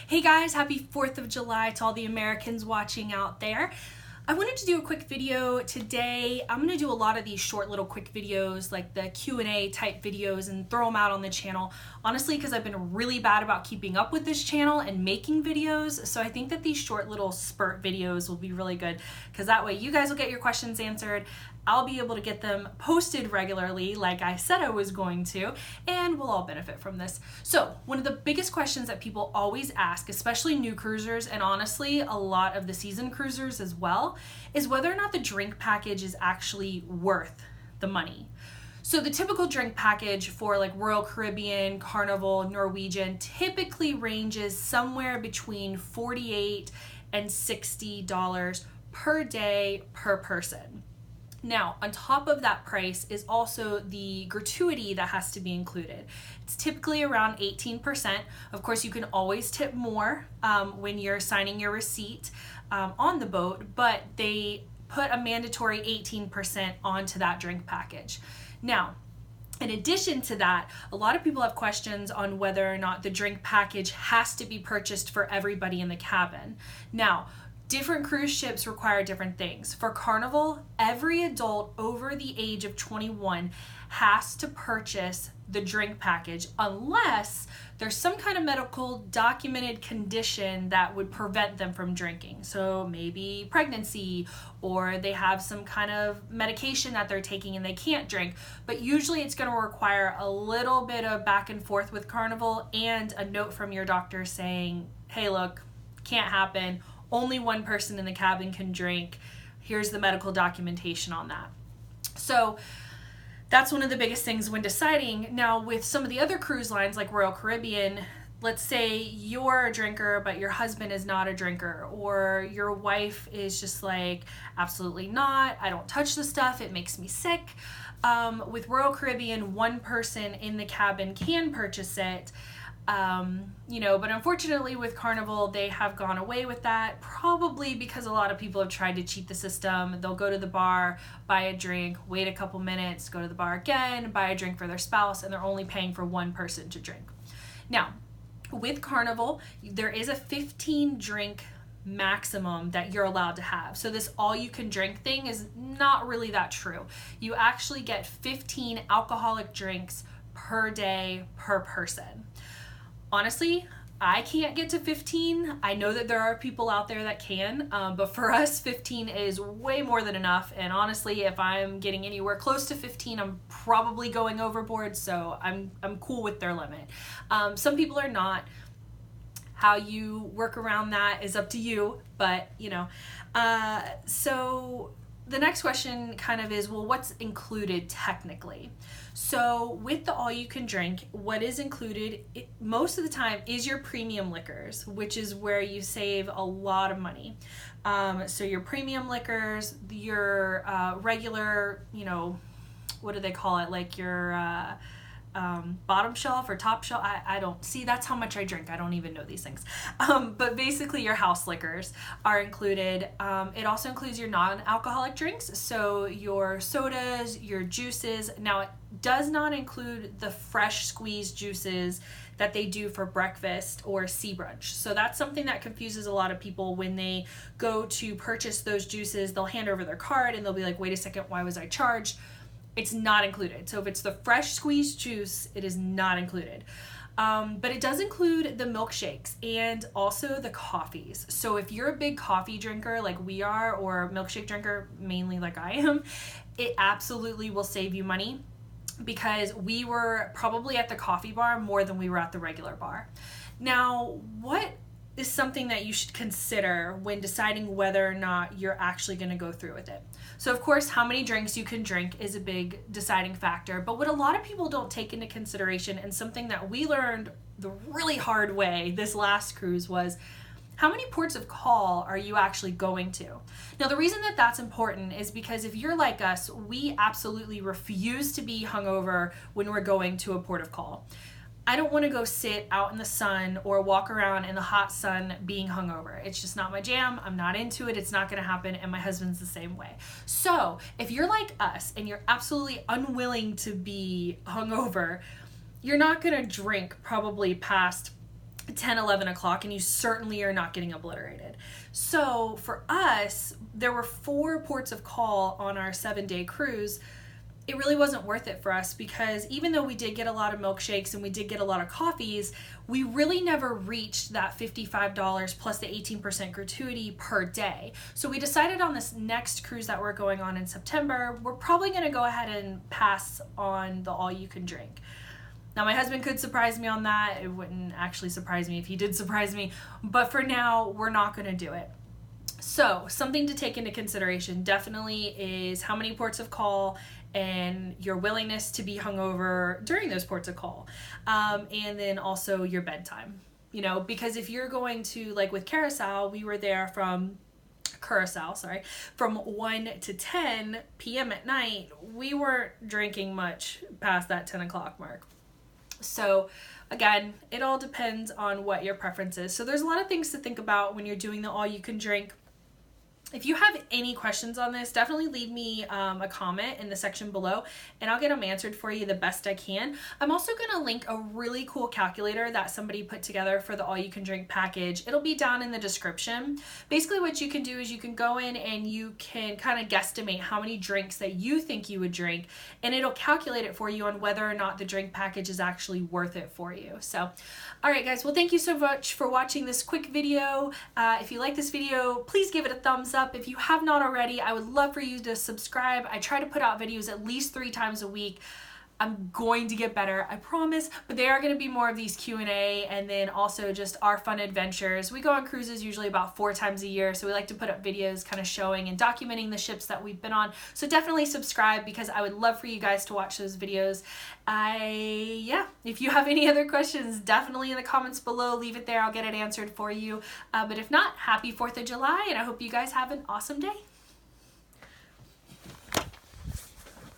Hey guys, happy 4th of July to all the Americans watching out there. I wanted to do a quick video today. I'm going to do a lot of these short little quick videos like the Q&A type videos and throw them out on the channel. Honestly, because I've been really bad about keeping up with this channel and making videos. So I think that these short little spurt videos will be really good because that way you guys will get your questions answered. I'll be able to get them posted regularly like I said I was going to, and we'll all benefit from this. So one of the biggest questions that people always ask, especially new cruisers and honestly a lot of the seasoned cruisers as well, is whether or not the drink package is actually worth the money. So the typical drink package for like Royal Caribbean, Carnival, Norwegian typically ranges somewhere between $48 and $60 per day per person. Now, on top of that price is also the gratuity that has to be included. It's typically around 18%. Of course, you can always tip more when you're signing your receipt on the boat, but they put a mandatory 18% onto that drink package. Now, in addition to that, a lot of people have questions on whether or not the drink package has to be purchased for everybody in the cabin. Now, different cruise ships require different things. For Carnival, every adult over the age of 21 has to purchase the drink package unless there's some kind of medical documented condition that would prevent them from drinking. So maybe pregnancy, or they have some kind of medication that they're taking and they can't drink. But usually it's going to require a little bit of back and forth with Carnival and a note from your doctor saying, hey, look, can't happen. Only one person in the cabin can drink. Here's the medical documentation on that. So that's one of the biggest things when deciding. Now with some of the other cruise lines like Royal Caribbean, let's say you're a drinker but your husband is not a drinker, or your wife is just like, absolutely not, I don't touch the stuff, it makes me sick. With Royal Caribbean, one person in the cabin can purchase it. But unfortunately with Carnival, they have gone away with that, probably because a lot of people have tried to cheat the system. They'll go to the bar, buy a drink, wait a couple minutes, go to the bar again, buy a drink for their spouse, and they're only paying for one person to drink. Now, with Carnival, there is a 15 drink maximum that you're allowed to have. So this all you can drink thing is not really that true. You actually get 15 alcoholic drinks per day per person. Honestly, I can't get to 15. I know that there are people out there that can, but for us, 15 is way more than enough. And honestly, if I'm getting anywhere close to 15, I'm probably going overboard. So I'm cool with their limit. Some people are not. How you work around that is up to you. But so the next question kind of is, well, what's included technically? So with the all you can drink, what is included most of the time is your premium liquors, which is where you save a lot of money. So your premium liquors, your regular, what do they call it? Like your bottom shelf or top shelf. I don't see, that's how much I drink. I don't even know these things. But basically your house liquors are included. It also includes your non-alcoholic drinks. So your sodas, your juices. Now it does not include the fresh squeezed juices that they do for breakfast or sea brunch. So that's something that confuses a lot of people when they go to purchase those juices. They'll hand over their card and they'll be like, wait a second, why was I charged? It's not included. So if it's the fresh squeezed juice, it is not included. But it does include the milkshakes and also the coffees. So if you're a big coffee drinker like we are, or a milkshake drinker mainly like I am, it absolutely will save you money, because we were probably at the coffee bar more than we were at the regular bar. Now, what is something that you should consider when deciding whether or not you're actually going to go through with it? So of course, how many drinks you can drink is a big deciding factor, but what a lot of people don't take into consideration, and something that we learned the really hard way this last cruise, was how many ports of call are you actually going to? Now, the reason that that's important is because if you're like us, we absolutely refuse to be hungover when we're going to a port of call. I don't want to go sit out in the sun or walk around in the hot sun being hungover. It's just not my jam. I'm not into it. It's not going to happen. And my husband's the same way. So if you're like us and you're absolutely unwilling to be hungover, you're not going to drink probably past 10, 11 o'clock, and you certainly are not getting obliterated. So for us, there were 4 ports of call on our 7-day cruise. It really wasn't worth it for us because even though we did get a lot of milkshakes and we did get a lot of coffees, we really never reached that $55 plus the 18% gratuity per day. So we decided on this next cruise that we're going on in September, we're probably going to go ahead and pass on the all you can drink. Now my husband could surprise me on that. It wouldn't actually surprise me if he did surprise me, but for now we're not going to do it. So something to take into consideration definitely is how many ports of call and your willingness to be hungover during those ports of call. And then also your bedtime, you know, because if you're going to, like with Curacao, we were there from 1 to 10 p.m. at night. We weren't drinking much past that 10 o'clock mark. So again, it all depends on what your preference is. So there's a lot of things to think about when you're doing the all you can drink. If you have any questions on this, definitely leave me a comment in the section below and I'll get them answered for you the best I can. I'm also going to link a really cool calculator that somebody put together for the all you can drink package. It'll be down in the description. Basically what you can do is you can go in and you can kind of guesstimate how many drinks that you think you would drink, and it'll calculate it for you on whether or not the drink package is actually worth it for you. So, all right guys, well thank you so much for watching this quick video. If you like this video, please give it a thumbs up. If you have not already, I would love for you to subscribe. I try to put out videos at least 3 times a week. I'm going to get better, I promise, but they are going to be more of these Q&A and then also just our fun adventures. We go on cruises usually about 4 times a year, so we like to put up videos kind of showing and documenting the ships that we've been on. So definitely subscribe because I would love for you guys to watch those videos. If you have any other questions, definitely in the comments below, leave it there. I'll get it answered for you. But if not, happy 4th of July, and I hope you guys have an awesome day.